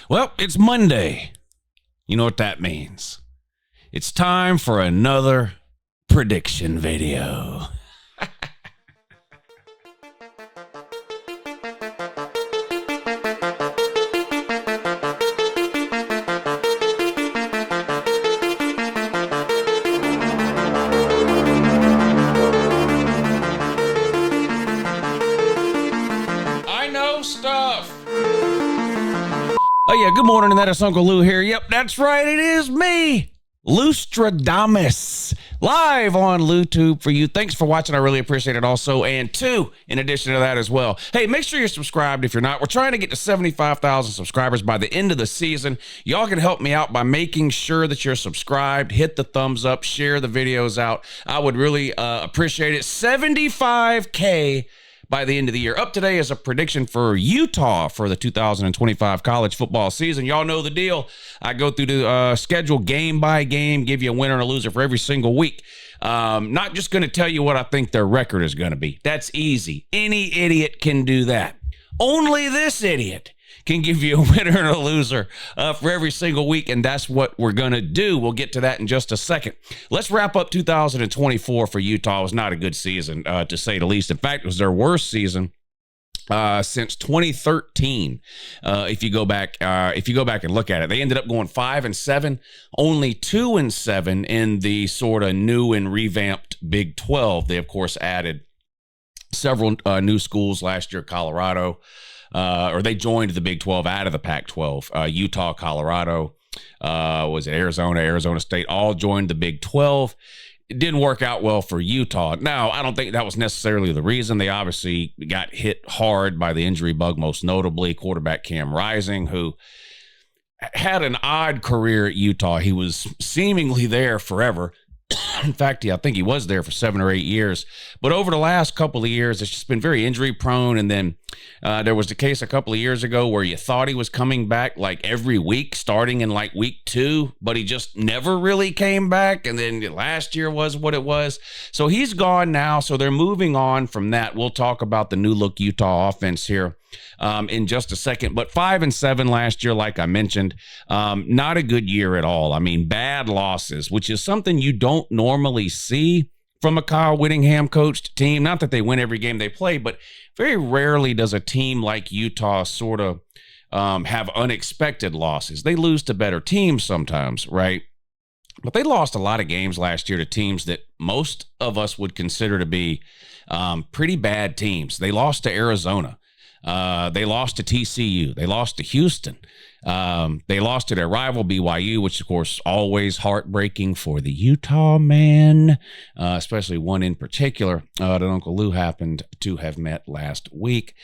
Well, it's Monday. You know what that means. It's time for another prediction video. I know stuff. Oh, yeah, good morning, and that is Uncle Lou here. Yep, that's right, it is me, Lustradamus, live on LouTube for you. Thanks for watching, I really appreciate it also, and two, in addition to that as well. Hey, make sure you're subscribed if you're not. We're trying to get to 75,000 subscribers by the end of the season. Y'all can help me out by making sure that you're subscribed, hit the thumbs up, share the videos out. I would really appreciate it. 75K by the end of the year. Up today is a prediction for Utah for the 2025 college football season. Y'all know the deal. I go through the schedule game by game, give you a winner and a loser for every single week. Not just going to tell you what I think their record is going to be. That's easy. Any idiot can do that. Only this idiot can give you a winner and a loser for every single week, and that's what we're going to do. We'll get to that in just a second. Let's wrap up 2024 for Utah. It was not a good season, to say the least. In fact, it was their worst season since 2013. If you go back and look at it, they ended up going 5-7, only 2-7 in the sort of new and revamped Big 12. They, of course, added several new schools last year, Colorado. Or they joined the Big 12 out of the Pac-12. Utah, Colorado, was it Arizona State, all joined the Big 12. It didn't work out well for Utah. Now, I don't think that was necessarily the reason. They obviously got hit hard by the injury bug, most notably quarterback Cam Rising, who had an odd career at Utah. He was seemingly there forever. In fact, I think he was there for 7 or 8 years. But over the last couple of years, it's just been very injury prone. And then there was the case a couple of years ago where you thought he was coming back like every week, starting in like week 2, but he just never really came back. And then last year was what it was. So he's gone now. So they're moving on from that. We'll talk about the new look Utah offense here in just a second. But 5-7 last year, like I mentioned, not a good year at all. I mean, bad losses, which is something you don't normally see from a Kyle Whittingham coached team. Not that they win every game they play, but very rarely does a team like Utah sort of have unexpected losses. They lose to better teams sometimes, right? But they lost a lot of games last year to teams that most of us would consider to be pretty bad teams. They lost to Arizona. They lost to TCU. They lost to Houston. They lost to their rival BYU, which of course always heartbreaking for the Utah man, especially one in particular that Uncle Lou happened to have met last week.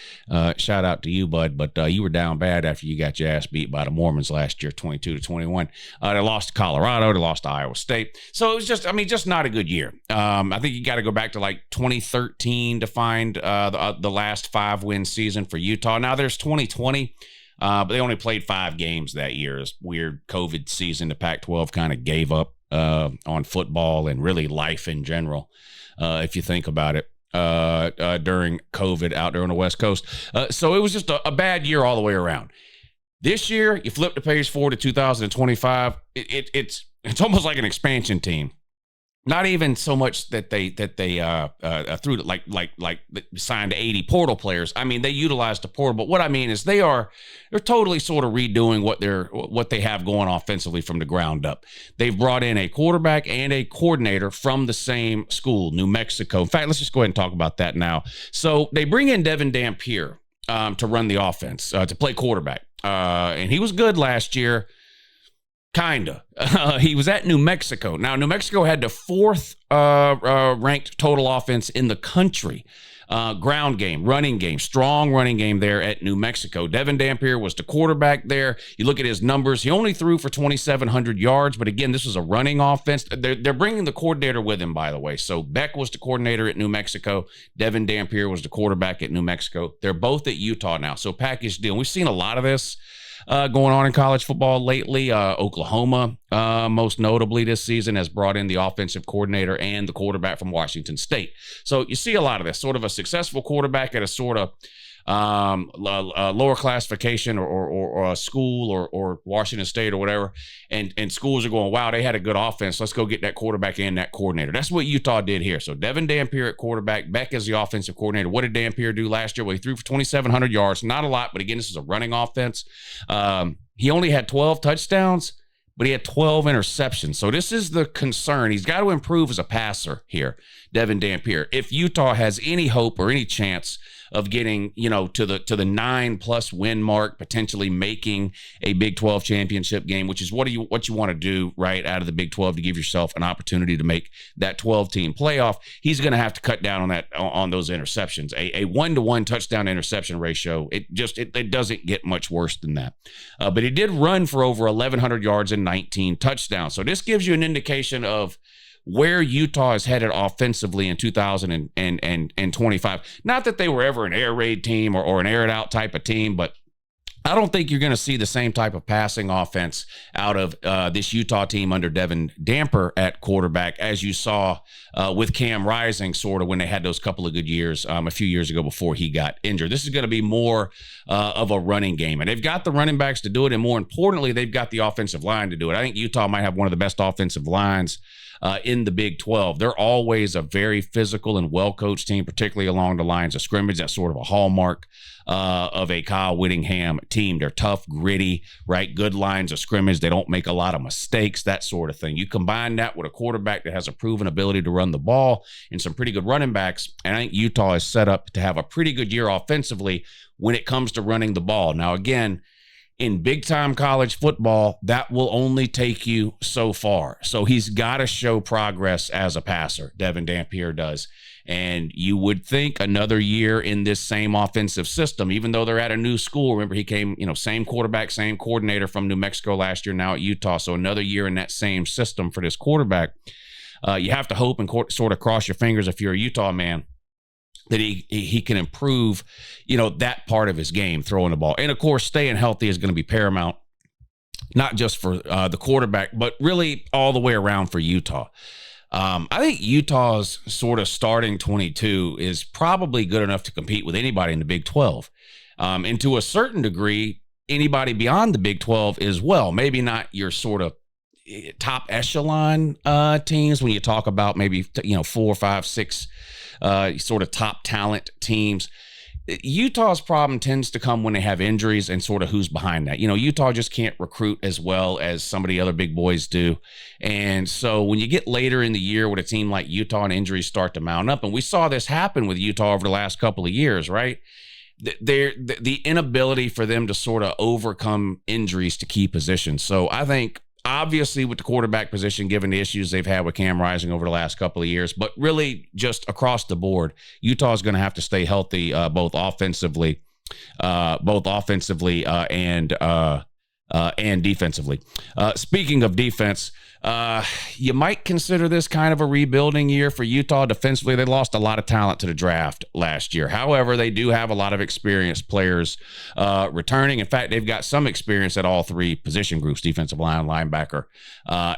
Shout out to you, bud, but you were down bad after you got your ass beat by the Mormons last year, 22-21. They lost to Colorado. They lost to Iowa State. So it was just not a good year. I think you got to go back to like 2013 to find the last 5-win season for Utah. Now there's 2020. But they only played 5 games that year. This weird COVID season. The Pac-12 kind of gave up on football and really life in general, if you think about it, during COVID out there on the West Coast. So it was just a bad year all the way around. This year, you flip the page forward to 2025. It's almost like an expansion team. Not even so much that they threw like signed 80 portal players. I mean, they utilized the portal, but what I mean is they're totally sort of redoing what they have going offensively from the ground up. They've brought in a quarterback and a coordinator from the same school, New Mexico. In fact, let's just go ahead and talk about that now. So they bring in Devin Dampier to run the offense, to play quarterback, and he was good last year. Kinda. He was at New Mexico. Now, New Mexico had the 4th ranked total offense in the country. Ground game, running game, strong running game there at New Mexico. Devin Dampier was the quarterback there. You look at his numbers. He only threw for 2,700 yards. But again, this was a running offense. They're bringing the coordinator with him, by the way. So Beck was the coordinator at New Mexico. Devin Dampier was the quarterback at New Mexico. They're both at Utah now. So package deal. We've seen a lot of this going on in college football lately. Oklahoma, most notably this season, has brought in the offensive coordinator and the quarterback from Washington State. So you see a lot of this, sort of a successful quarterback at a sort of lower classification or a school or Washington State or whatever, and schools are going, wow, they had a good offense. Let's go get that quarterback and that coordinator. That's what Utah did here. So Devin Dampier at quarterback, Beck as the offensive coordinator. What did Dampier do last year? Well, he threw for 2,700 yards. Not a lot, but again, this is a running offense. He only had 12 touchdowns, but he had 12 interceptions. So this is the concern. He's got to improve as a passer here, Devin Dampier. If Utah has any hope or any chance of getting, to the 9+ win mark, potentially making a Big 12 championship game, which is what you want to do right out of the Big 12 to give yourself an opportunity to make that 12-team playoff, he's going to have to cut down on those interceptions. A 1-to-1 touchdown interception ratio, it doesn't get much worse than that. But he did run for over 1,100 yards and 19 touchdowns. So this gives you an indication of where Utah is headed offensively in 2025. Not that they were ever an air raid team or an air it out type of team, but I don't think you're going to see the same type of passing offense out of this Utah team under Devin Dampier at quarterback as you saw with Cam Rising sort of when they had those couple of good years a few years ago before he got injured. This is going to be more of a running game, and they've got the running backs to do it, and more importantly, they've got the offensive line to do it. I think Utah might have one of the best offensive lines in the Big 12. They're always a very physical and well-coached team, particularly along the lines of scrimmage. That's sort of a hallmark of a Kyle Whittingham team. They're tough, gritty, right? Good lines of scrimmage. They don't make a lot of mistakes, that sort of thing. You combine that with a quarterback that has a proven ability to run the ball and some pretty good running backs, and I think Utah is set up to have a pretty good year offensively when it comes to running the ball. Now, again, in big-time college football, that will only take you so far. So he's got to show progress as a passer, Devin Dampier does. And you would think another year in this same offensive system, even though they're at a new school. Remember, he came, same quarterback, same coordinator from New Mexico last year, now at Utah. So another year in that same system for this quarterback. You have to hope and sort of cross your fingers if you're a Utah man that he can improve, that part of his game, throwing the ball. And, of course, staying healthy is going to be paramount, not just for the quarterback, but really all the way around for Utah. I think Utah's sort of starting 22 is probably good enough to compete with anybody in the Big 12. And to a certain degree, anybody beyond the Big 12 as well. Maybe not your sort of top echelon teams when you talk about maybe, 4, 5, 6 sort of top talent teams. Utah's problem tends to come when they have injuries and sort of who's behind that. Utah just can't recruit as well as some of the other big boys do. And so when you get later in the year with a team like Utah and injuries start to mount up, and we saw this happen with Utah over the last couple of years, right? The inability for them to sort of overcome injuries to key positions. So I think, obviously, with the quarterback position, given the issues they've had with Cam Rising over the last couple of years, but really just across the board, Utah is going to have to stay healthy, both offensively and defensively. Speaking of defense, you might consider this kind of a rebuilding year for Utah defensively. They lost a lot of talent to the draft last year. However, they do have a lot of experienced players returning. In fact, they've got some experience at all three position groups: defensive line, linebacker,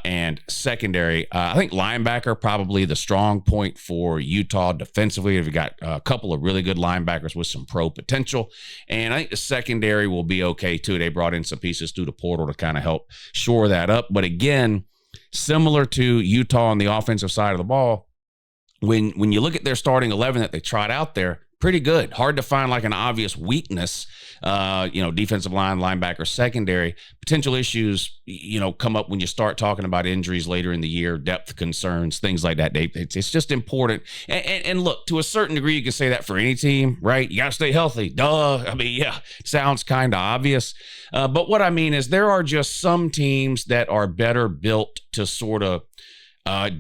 and secondary. I think linebacker probably the strong point for Utah defensively. They've got a couple of really good linebackers with some pro potential, and I think the secondary will be okay too. They brought in some pieces through the portal to kind of help shore that up. But again, similar to Utah on the offensive side of the ball, when you look at their starting 11 that they tried out there, pretty good. Hard to find like an obvious weakness, defensive line, linebacker, secondary. Potential issues, come up when you start talking about injuries later in the year, depth concerns, things like that. It's just important. And look, to a certain degree, you can say that for any team, right? You got to stay healthy. Duh. I mean, yeah, sounds kind of obvious. But what I mean is there are just some teams that are better built to sort of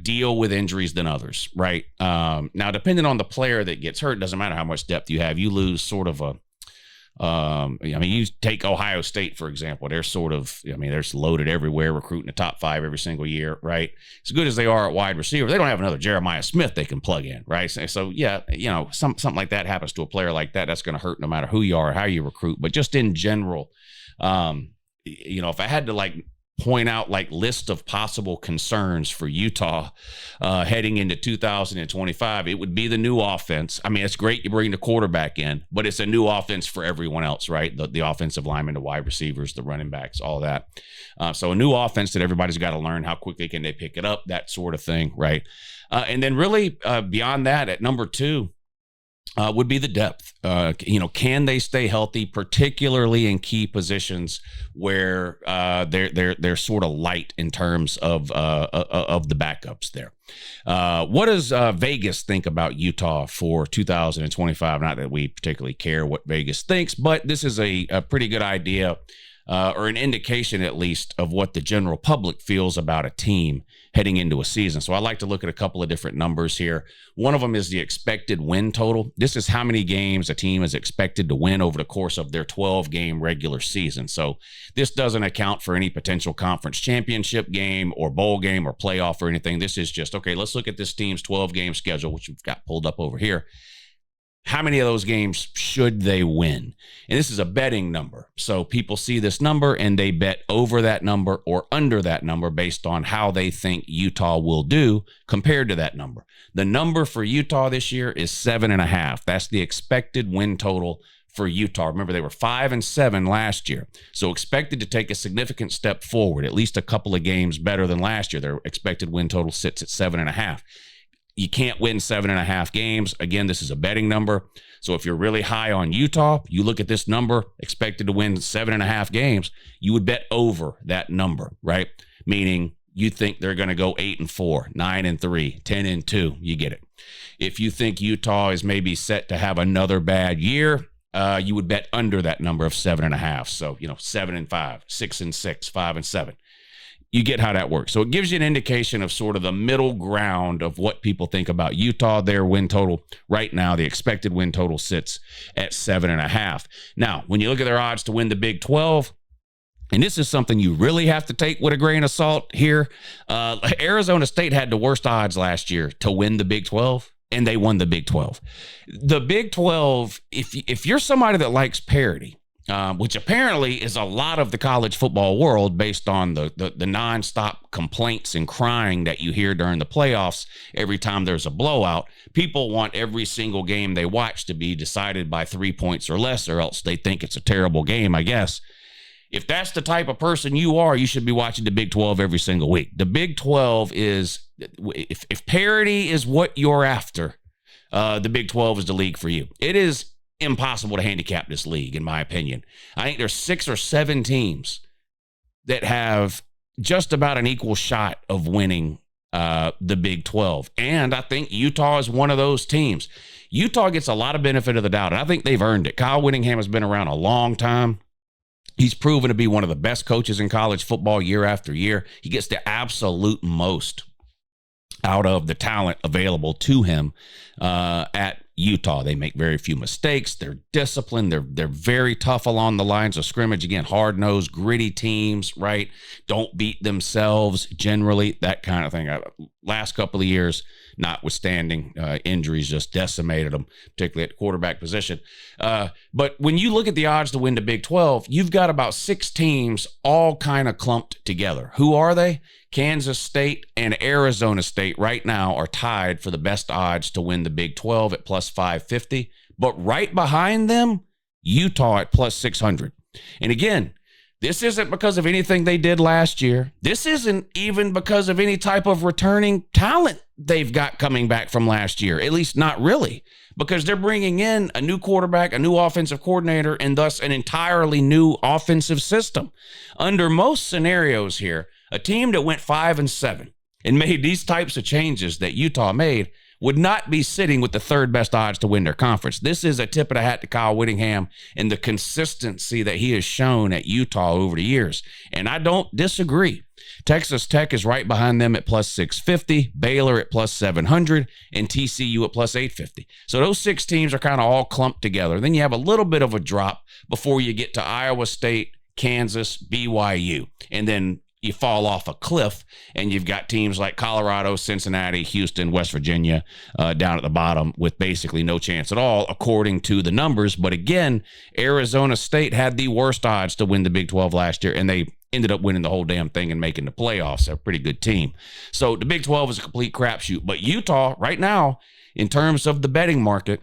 deal with injuries than others, right? Now, depending on the player that gets hurt, doesn't matter how much depth you have, you lose sort of you take Ohio State, for example. They're they're loaded everywhere, recruiting the top 5 every single year, right? As good as they are at wide receiver, they don't have another Jeremiah Smith they can plug in, right? So yeah, something like that happens to a player like that, that's going to hurt no matter who you are or how you recruit. But just in general, if I had to point out like list of possible concerns for Utah heading into 2025, it would be the new offense. I mean, it's great you bring the quarterback in, but it's a new offense for everyone else, right? The offensive linemen, the wide receivers, the running backs, all that. So a new offense that everybody's got to learn. How quickly can they pick it up? That sort of thing, right? And then really beyond that, at number 2, would be the depth. Can they stay healthy, particularly in key positions where they're sort of light in terms of the backups there. What does Vegas think about Utah for 2025? Not that we particularly care what Vegas thinks, but this is a pretty good idea. Or an indication, at least, of what the general public feels about a team heading into a season. So I like to look at a couple of different numbers here. One of them is the expected win total. This is how many games a team is expected to win over the course of their 12-game regular season. So this doesn't account for any potential conference championship game or bowl game or playoff or anything. This is just, okay, let's look at this team's 12-game schedule, which we've got pulled up over here. How many of those games should they win? And this is a betting number. So people see this number and they bet over that number or under that number based on how they think Utah will do compared to that number. The number for Utah this year is 7.5. That's the expected win total for Utah. Remember, they were 5-7 last year. So expected to take a significant step forward, at least a couple of games better than last year. Their expected win total sits at 7.5. You can't win 7.5 games. Again, this is a betting number. So if you're really high on Utah, you look at this number, expected to win 7.5 games, you would bet over that number, right? Meaning you think they're going to go 8-4, 9-3, 10-2. You get it. If you think Utah is maybe set to have another bad year, you would bet under that number of 7.5. So, 7-5, 6-6, 5-7. You get how that works. So it gives you an indication of sort of the middle ground of what people think about Utah. Their win total right now, the expected win total sits at 7.5. Now, when you look at their odds to win the Big 12, and this is something you really have to take with a grain of salt here. Arizona State had the worst odds last year to win the Big 12, and they won the Big 12. The Big 12, if you're somebody that likes parity, which apparently is a lot of the college football world based on the nonstop complaints and crying that you hear during the playoffs every time there's a blowout. People want every single game they watch to be decided by 3 points or less, or else they think it's a terrible game, I guess. If that's the type of person you are, you should be watching the Big 12 every single week. The Big 12 is, if parity is what you're after, the Big 12 is the league for you. It is impossible to handicap this league, in my opinion. I think there's 6 or 7 teams that have just about an equal shot of winning the Big 12. And I think Utah is one of those teams. Utah gets a lot of benefit of the doubt, and I think they've earned it. Kyle Whittingham has been around a long time. He's proven to be one of the best coaches in college football year after year. He gets the absolute most out of the talent available to him at Utah. They make very few mistakes. They're disciplined. They're very tough along the lines of scrimmage. Again, hard-nosed, gritty teams, right? Don't beat themselves generally, that kind of thing. Last couple of years, notwithstanding, injuries just decimated them, particularly at quarterback position. But when you look at the odds to win the Big 12, you've got about 6 teams all kind of clumped together. Who are they? Kansas State and Arizona State right now are tied for the best odds to win the Big 12 at plus 550. But right behind them, Utah at plus 600. And again, this isn't because of anything they did last year. This isn't even because of any type of returning talent they've got coming back from last year, at least not really, because they're bringing in a new quarterback, a new offensive coordinator, and thus an entirely new offensive system. Under most scenarios here, a team that went 5-7 and made these types of changes that Utah made would not be sitting with the 3rd best odds to win their conference. This is a tip of the hat to Kyle Whittingham and the consistency that he has shown at Utah over the years. And I don't disagree. Texas Tech is right behind them at plus 650, Baylor at plus 700, and TCU at plus 850. So those 6 teams are kind of all clumped together. Then you have a little bit of a drop before you get to Iowa State, Kansas, BYU, and then you fall off a cliff, and you've got teams like Colorado, Cincinnati, Houston, West Virginia down at the bottom with basically no chance at all, according to the numbers. But again, Arizona State had the worst odds to win the Big 12 last year, and they ended up winning the whole damn thing and making the playoffs. They're a pretty good team. So the Big 12 is a complete crapshoot. But Utah, right now, in terms of the betting market,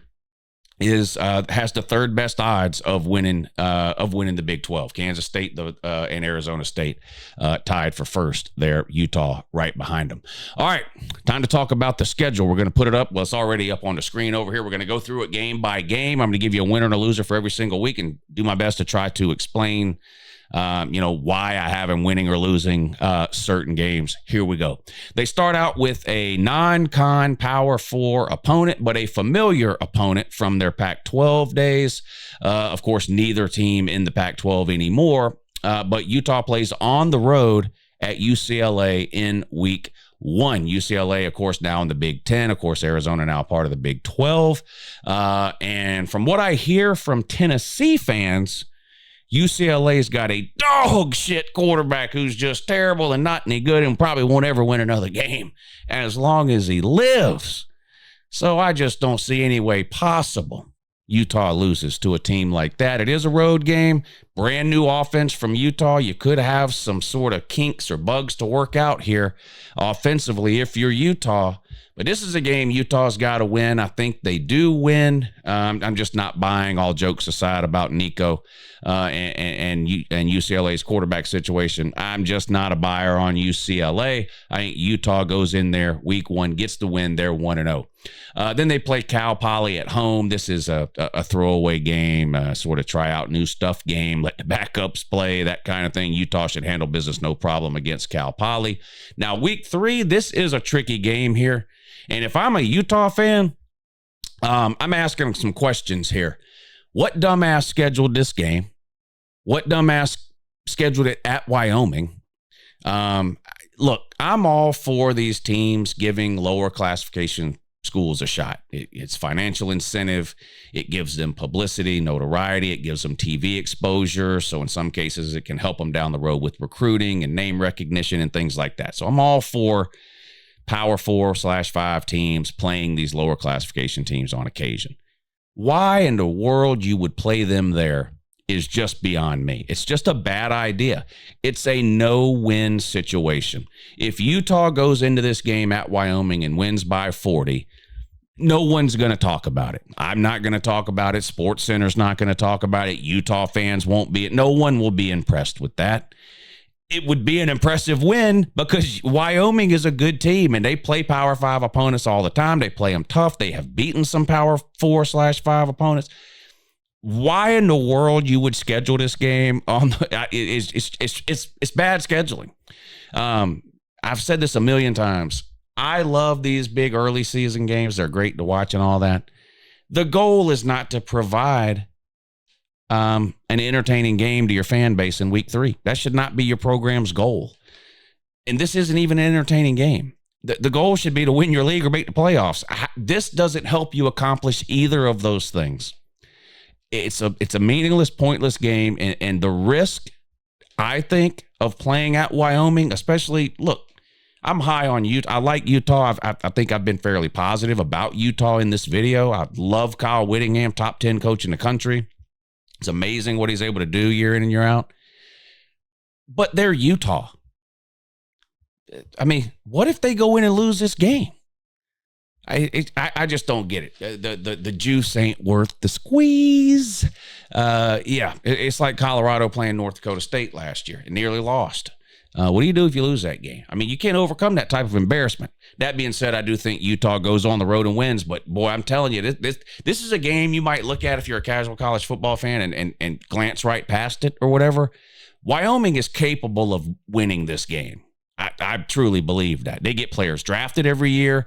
has the third best odds of winning the Big 12. Kansas State and Arizona State tied for first there. Utah right behind them. All right, time to talk about the schedule. We're going to put it up. Well, it's already up on the screen over here. We're going to go through it game by game. I'm going to give you a winner and a loser for every single week and do my best to try to explain why I have him winning or losing certain games. Here we go. They start out with a non-con Power 4 opponent, but a familiar opponent from their Pac-12 days. Of course, neither team in the Pac-12 anymore, but Utah plays on the road at UCLA in week 1. UCLA, of course, now in the Big 10. Of course, Arizona now part of the Big 12. And from what I hear from Tennessee fans, UCLA's got a dog shit quarterback who's just terrible and not any good and probably won't ever win another game as long as he lives. So I just don't see any way possible Utah loses to a team like that. It is a road game, brand new offense from Utah. You could have some sort of kinks or bugs to work out here offensively if you're Utah. But this is a game Utah's got to win. I think they do win. I'm just not buying, all jokes aside, about Nico and UCLA's quarterback situation. I'm just not a buyer on UCLA. I think Utah goes in there week 1, gets the win. They're 1-0. Then they play Cal Poly at home. This is a throwaway game, sort of try out new stuff game. Let the backups play, that kind of thing. Utah should handle business no problem against Cal Poly. Now, week 3, this is a tricky game here. And if I'm a Utah fan, I'm asking some questions here. What dumbass scheduled this game? What dumbass scheduled it at Wyoming? Look, I'm all for these teams giving lower classification schools a shot. It's financial incentive. It gives them publicity, notoriety. It gives them TV exposure. So in some cases, it can help them down the road with recruiting and name recognition and things like that. So I'm all for Power 4/5 teams playing these lower classification teams on occasion. Why in the world you would play them there is just beyond me. It's just a bad idea. It's a no-win situation. If Utah goes into this game at Wyoming and wins by 40, no one's going to talk about it. I'm not going to talk about it. Sports Center's not going to talk about it. Utah fans won't be. No one will be impressed with that. It would be an impressive win because Wyoming is a good team and they play Power 5 opponents all the time. They play them tough. They have beaten some Power 4/5 opponents. Why in the world you would schedule this game on the, it's bad scheduling. I've said this a million times. I love these big early season games. They're great to watch and all that. The goal is not to provide an entertaining game to your fan base in week 3. That should not be your program's goal. And this isn't even an entertaining game. The goal should be to win your league or make the playoffs. This doesn't help you accomplish either of those things. It's a meaningless, pointless game. And the risk, I think, of playing at Wyoming, especially, look, I'm high on Utah. I like Utah. I think I've been fairly positive about Utah in this video. I love Kyle Whittingham, top 10 coach in the country. It's amazing what he's able to do year in and year out. But they're Utah. I mean, what if they go in and lose this game? I just don't get it. The juice ain't worth the squeeze. It's like Colorado playing North Dakota State last year. It nearly lost. What do you do if you lose that game? I mean, you can't overcome that type of embarrassment. That being said, I do think Utah goes on the road and wins. But, boy, I'm telling you, this is a game you might look at if you're a casual college football fan and glance right past it or whatever. Wyoming is capable of winning this game. I truly believe that. They get players drafted every year.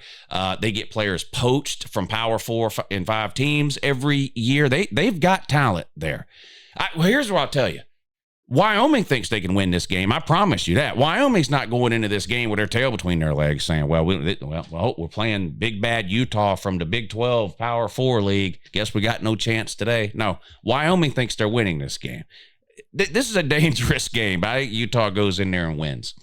They get players poached from Power 4 and 5 teams every year. They've got talent there. Here's what I'll tell you. Wyoming thinks they can win this game. I promise you that. Wyoming's not going into this game with their tail between their legs saying, we're playing big bad Utah from the Big 12 Power 4 league. Guess we got no chance today. No, Wyoming thinks they're winning this game. This is a dangerous game, but I think Utah goes in there and wins.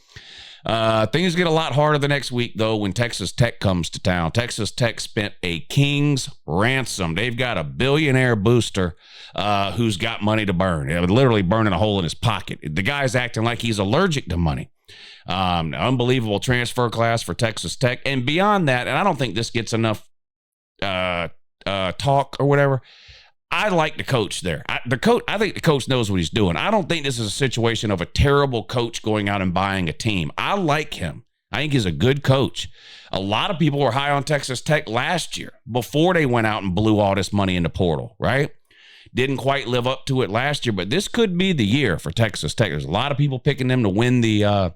Things get a lot harder the next week, though, when Texas Tech comes to town. Texas Tech spent a king's ransom. They've got a billionaire booster who's got money to burn. Literally burning a hole in his pocket. The guy's acting like he's allergic to money. Unbelievable transfer class for Texas Tech. And beyond that, and I don't think this gets enough talk or whatever, I like the coach there. I think the coach knows what he's doing. I don't think this is a situation of a terrible coach going out and buying a team. I like him. I think he's a good coach. A lot of people were high on Texas Tech last year before they went out and blew all this money in the portal, right? Didn't quite live up to it last year, but this could be the year for Texas Tech. There's a lot of people picking them to win the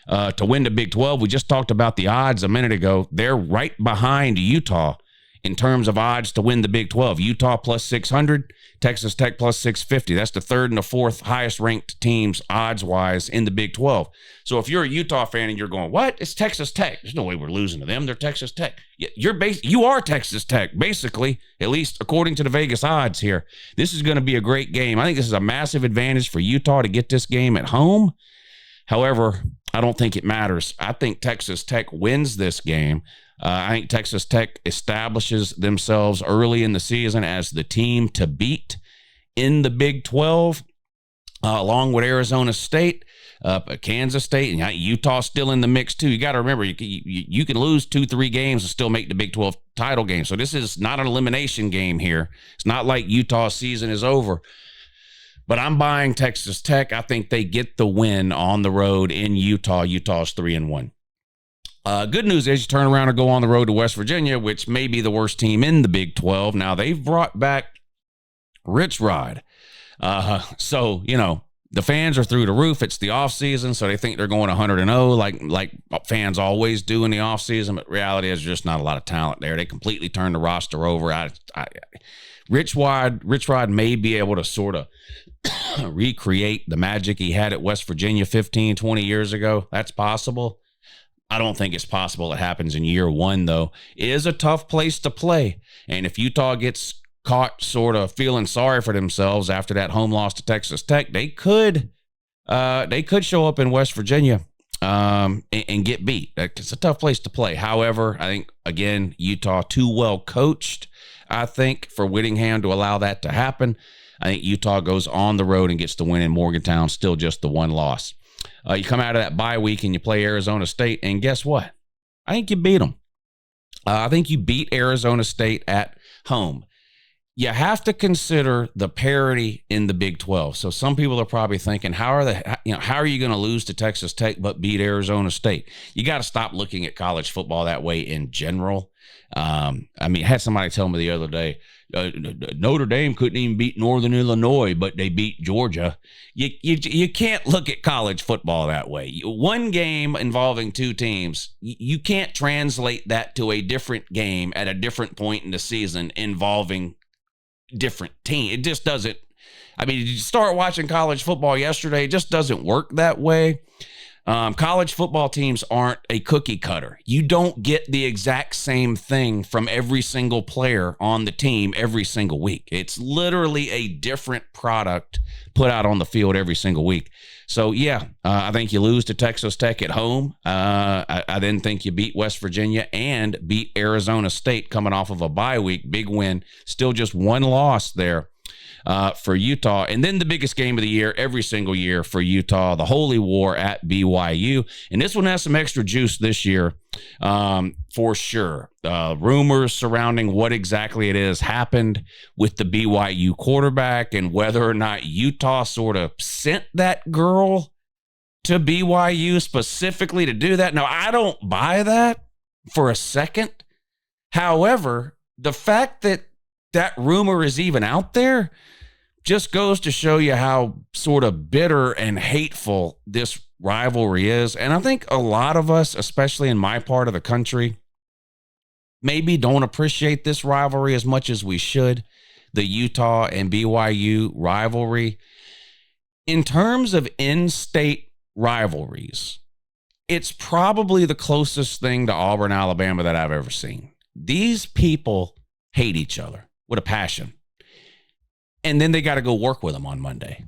Big 12. We just talked about the odds a minute ago. They're right behind Utah in terms of odds to win the Big 12. Utah plus 600, Texas Tech plus 650. That's the third and the fourth highest ranked teams odds-wise in the Big 12. So if you're a Utah fan and you're going, what? It's Texas Tech. There's no way we're losing to them. They're Texas Tech. You are Texas Tech, basically, at least according to the Vegas odds here. This is going to be a great game. I think this is a massive advantage for Utah to get this game at home. However, I don't think it matters. I think Texas Tech wins this game. I think Texas Tech establishes themselves early in the season as the team to beat in the Big 12, along with Arizona State, Kansas State, and Utah still in the mix too. You got to remember, you can lose 2-3 games and still make the Big 12 title game. So this is not an elimination game here. It's not like Utah's season is over. But I'm buying Texas Tech. I think they get the win on the road in Utah. Utah's 3-1. Good news is you turn around and go on the road to West Virginia, which may be the worst team in the Big 12. Now, they've brought back Rich Rod. So, the fans are through the roof. It's the offseason, so they think they're going 100-0 like fans always do in the offseason. But reality is just not a lot of talent there. They completely turned the roster over. Rich Rod may be able to sort of recreate the magic he had at West Virginia 15, 20 years ago. That's possible. I don't think it's possible it happens in year one, though. It is a tough place to play. And if Utah gets caught sort of feeling sorry for themselves after that home loss to Texas Tech, they could show up in West Virginia and get beat. It's a tough place to play. However, I think, again, Utah too well coached, I think, for Whittingham to allow that to happen. I think Utah goes on the road and gets the win in Morgantown, still just the one loss. You come out of that bye week and you play Arizona State, and guess what? I think you beat them. I think you beat Arizona State at home. You have to consider the parity in the Big 12. So some people are probably thinking, how are you going to lose to Texas Tech but beat Arizona State? You got to stop looking at college football that way in general. I had somebody tell me the other day, Notre Dame couldn't even beat Northern Illinois, but they beat Georgia. You can't look at college football that way. One game involving two teams, you can't translate that to a different game at a different point in the season involving different team. It just doesn't. You start watching college football yesterday, it just doesn't work that way. College football teams aren't a cookie cutter. You don't get the exact same thing from every single player on the team every single week. It's literally a different product put out on the field every single week. So, I think you lose to Texas Tech at home. I then think you beat West Virginia and beat Arizona State coming off of a bye week. Big win. Still just one loss there for Utah. And then the biggest game of the year, every single year for Utah, the Holy War at BYU. And this one has some extra juice this year for sure. Rumors surrounding what exactly it is happened with the BYU quarterback and whether or not Utah sort of sent that girl to BYU specifically to do that. Now, I don't buy that for a second. However, the fact that that rumor is even out there just goes to show you how sort of bitter and hateful this rivalry is. And I think a lot of us, especially in my part of the country, maybe don't appreciate this rivalry as much as we should, the Utah and BYU rivalry. In terms of in-state rivalries, it's probably the closest thing to Auburn, Alabama that I've ever seen. These people hate each other with a passion. And then they got to go work with them on Monday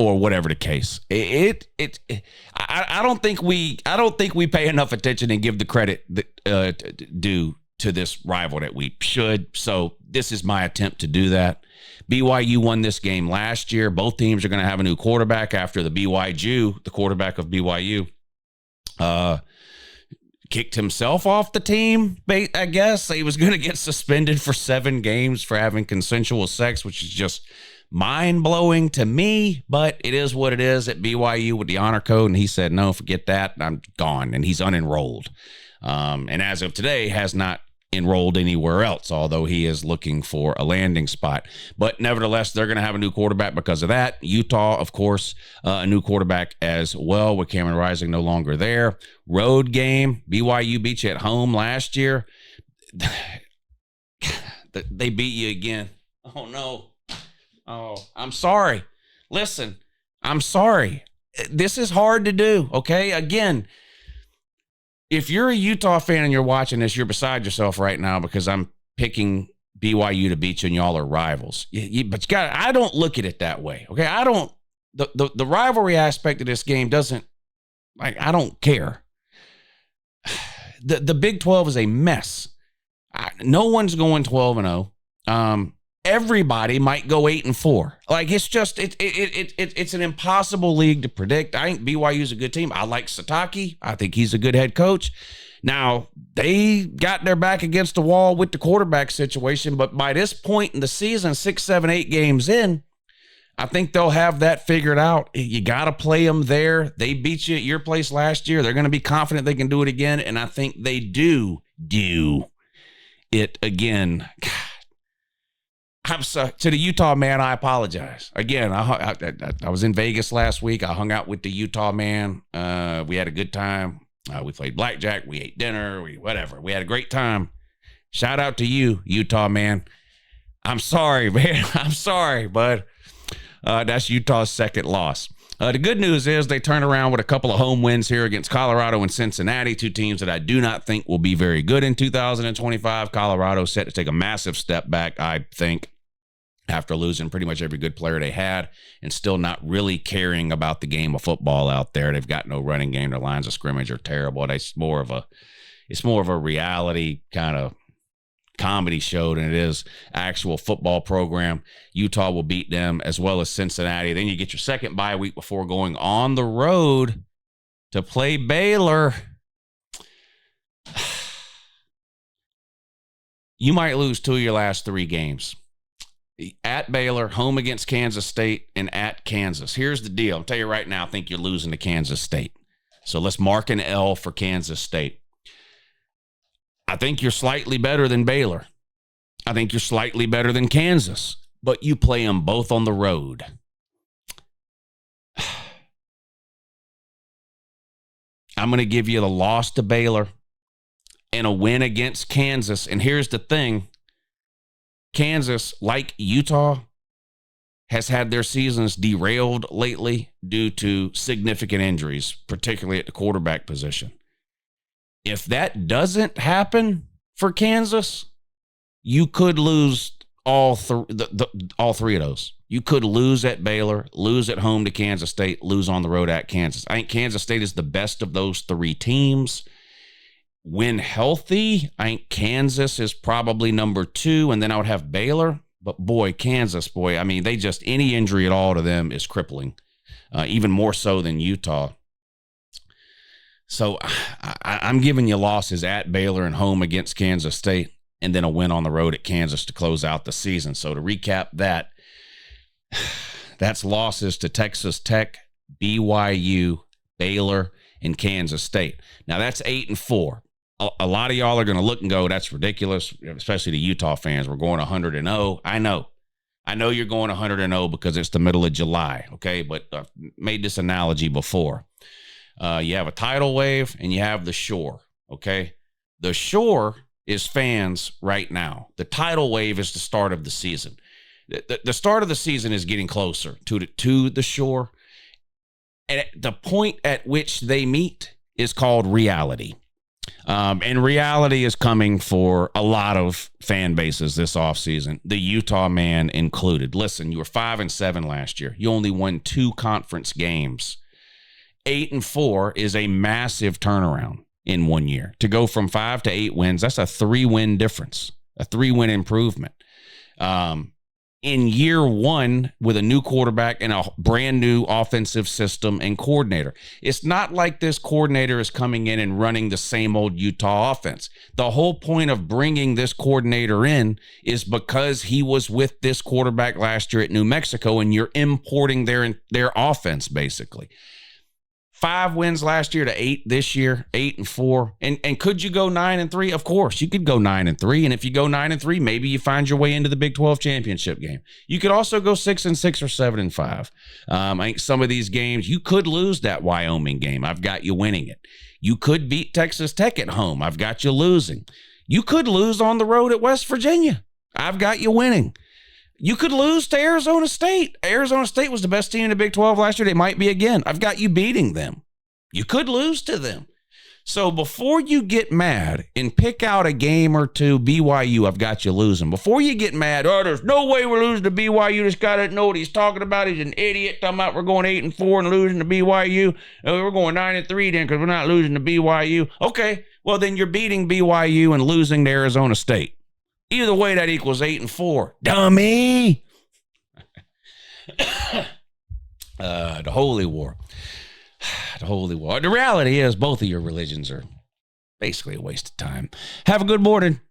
or whatever the case. I don't think we pay enough attention and give the credit that, due to this rival that we should. So this is my attempt to do that. BYU won this game last year. Both teams are going to have a new quarterback after the BYU, the quarterback of BYU, kicked himself off the team, I guess. He was going to get suspended for 7 games for having consensual sex, which is just mind-blowing to me, but it is what it is at BYU with the honor code, and he said, no, forget that, I'm gone, and he's unenrolled. And as of today, has not enrolled anywhere else, although he is looking for a landing spot. But nevertheless, they're going to have a new quarterback because of that. Utah, of course, a new quarterback as well with Cameron Rising no longer there. Road game, BYU beat you at home last year. They beat you again. Oh, no. Oh, I'm sorry. Listen, I'm sorry. This is hard to do, okay? Again, if you're a Utah fan and you're watching this, you're beside yourself right now because I'm picking BYU to beat you and y'all are rivals. But you got, I don't look at it that way, okay? I don't, the rivalry aspect of this game doesn't, like, I don't care. The Big 12 is a mess. No one's going 12-0. Everybody might go 8-4. Like, it's just it's an impossible league to predict. I think BYU's a good team. I like Sataki. I think he's a good head coach. Now, they got their back against the wall with the quarterback situation, but by this point in the season, 6, 7, 8 games in, I think they'll have that figured out. You got to play them there. They beat you at your place last year. They're going to be confident they can do it again, and I think they do it again. God. I'm sorry. To the Utah man, I apologize. Again, I was in Vegas last week. I hung out with the Utah man. We had a good time. We played blackjack. We ate dinner. Whatever. We had a great time. Shout out to you, Utah man. I'm sorry, man. I'm sorry, bud. That's Utah's second loss. The good news is they turn around with a couple of home wins here against Colorado and Cincinnati, 2 teams that I do not think will be very good in 2025. Colorado set to take a massive step back, I think, after losing pretty much every good player they had and still not really caring about the game of football out there. They've got no running game. Their lines of scrimmage are terrible. It's more of a reality kind of comedy show than it is actual football program. Utah will beat them as well as Cincinnati. Then you get your second bye week before going on the road to play Baylor. You might lose 2 of your last 3 games. At Baylor, home against Kansas State, and at Kansas. Here's the deal. I'll tell you right now, I think you're losing to Kansas State. So let's mark an L for Kansas State. I think you're slightly better than Baylor. I think you're slightly better than Kansas. But you play them both on the road. I'm going to give you the loss to Baylor and a win against Kansas. And here's the thing. Kansas, like Utah, has had their seasons derailed lately due to significant injuries, particularly at the quarterback position. If that doesn't happen for Kansas, you could lose all 3 of those. You could lose at Baylor, lose at home to Kansas State, lose on the road at Kansas. I think Kansas State is the best of those 3 teams. When healthy, I think Kansas is probably number 2, and then I would have Baylor. But boy, Kansas, I mean, they just, any injury at all to them is crippling, even more so than Utah. So I'm giving you losses at Baylor and home against Kansas State, and then a win on the road at Kansas to close out the season. So to recap that, that's losses to Texas Tech, BYU, Baylor, and Kansas State. Now that's 8-4. A lot of y'all are going to look and go, that's ridiculous, especially the Utah fans. We're going 100-0. I know you're going 100-0 because it's the middle of July, okay? But I've made this analogy before. You have a tidal wave and you have the shore, okay? The shore is fans right now. The tidal wave is the start of the season. The start of the season is getting closer to the shore. And the point at which they meet is called reality. And reality is coming for a lot of fan bases this offseason, the Utah man included. Listen, you were 5-7 last year. You only won 2 conference games. 8-4 is a massive turnaround in 1 year. To go from 5 to 8 wins, that's a 3-win difference, a 3-win improvement. In year 1 with a new quarterback and a brand new offensive system and coordinator. It's not like this coordinator is coming in and running the same old Utah offense. The whole point of bringing this coordinator in is because he was with this quarterback last year at New Mexico, and you're importing their offense basically. 5 wins last year to 8 this year, 8-4. And could you go 9-3? Of course, you could go 9-3. And if you go 9-3, maybe you find your way into the Big 12 championship game. You could also go 6-6 or 7-5. I think some of these games, you could lose that Wyoming game. I've got you winning it. You could beat Texas Tech at home. I've got you losing. You could lose on the road at West Virginia. I've got you winning. You could lose to Arizona State. Arizona State was the best team in the Big 12 last year. They might be again. I've got you beating them. You could lose to them. So before you get mad and pick out a game or two, BYU, I've got you losing. Before you get mad, oh, there's no way we're losing to BYU. This guy doesn't know what he's talking about. He's an idiot. Talking about we're going 8-4 and losing to BYU. Oh, we're going 9-3 then because we're not losing to BYU. Okay, well then you're beating BYU and losing to Arizona State. Either way, that equals 8-4. Dummy. The Holy War. The Holy War. The reality is both of your religions are basically a waste of time. Have a good morning.